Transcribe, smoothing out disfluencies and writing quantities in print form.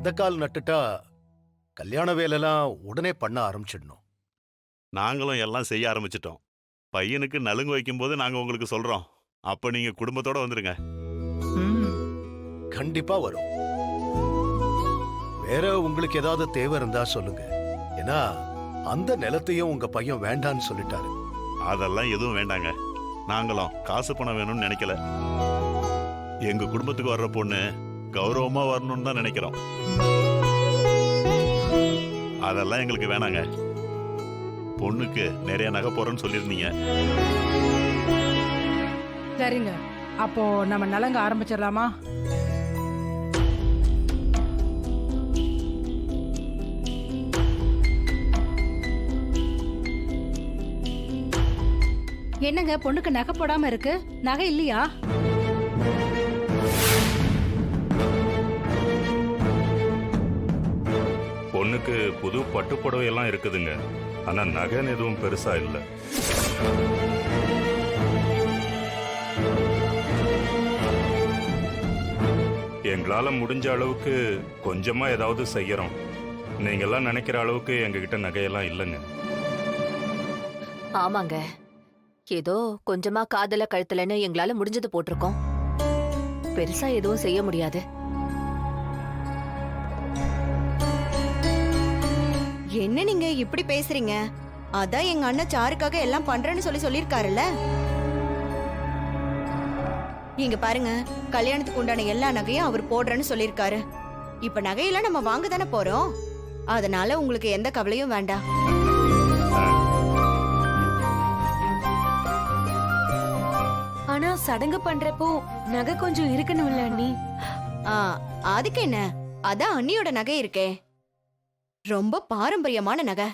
அந்த கால் நட்டுட்டா கல்யாண வேலைலாம் உடனே பண்ண ஆரம்பிச்சிடணும். நாங்களும் எல்லாம் செய்ய ஆரம்பிச்சிட்டோம். பையனுக்கு நலுங்கு வைக்கும்போது நாங்க உங்களுக்கு சொல்றோம். அப்ப நீங்க குடும்பத்தோட வந்துருங்க. ம். கண்டிப்பா வரும். வேற உங்களுக்கு ஏதாவது தேவை இருந்தா சொல்லுங்க. ஏன்னா அந்த நிலத்தையும் உங்க பையன் வேண்டான்னு சொல்லிட்டாரு. அதெல்லாம் எதுவும் வேண்டாங்க. நாங்களும் காசு பணம் வேணும்னு நினைக்கல. எங்க குடும்பத்துக்கு வர்ற பொண்ணு கௌரவமா வரணும்னு தான் நினைக்கிறோம். அதெல்லாம் எங்களுக்கு வேணாங்க. பொண்ணுக்கு நிறைய நகை போறேன்னு சொல்லியிருந்தீங்க. சரிங்க, அப்போ நம்ம நலங்க ஆரம்பிச்சிடலாமா? என்னங்க பொண்ணுக்கு நகை போடாம இருக்கு? நகை இல்லையா? பொண்ணுக்கு புது பட்டு புடவை எல்லாம் இருக்குதுங்க. ஆனா நகைன்னு எதுவும் பெருசா இல்ல. எங்களால முடிஞ்ச அளவுக்கு கொஞ்சமா ஏதாவது செய்யறோம். நீங்க எல்லாம் நினைக்கிற அளவுக்கு எங்ககிட்ட நகையெல்லாம் இல்லைங்க. ஆமாங்க, ஏதோ கொஞ்சமா காதல கழுத்துலன்னு எங்களால முடிஞ்சது போட்டிருக்கோம். பெருசா எதுவும் செய்ய முடியாது. என்ன நீங்க இப்படி பேசுறீங்க? அதான் எங்க அண்ணன் சாருக்காக எல்லாம் பண்றேன்னு சொல்லிருக்காருல்ல. இங்க பாருங்க, கல்யாணத்துக்கு உண்டான எல்லா நகையும் அவர் போடுறேன்னு சொல்லிருக்காரு. இப்ப நகையெல்லாம் நம்ம வாங்க தானே போறோம். அதனால உங்களுக்கு எந்த கவலையும் வேண்டாம். ஆனா சடங்கு பண்றப்போ நகை கொஞ்சம் இருக்கணும்ல அண்ணி. ஆ, அதுக்கு என்ன? அதான் அண்ணியோட நகை இருக்கே, ரொம்ப பாரம்பரியமான நகை.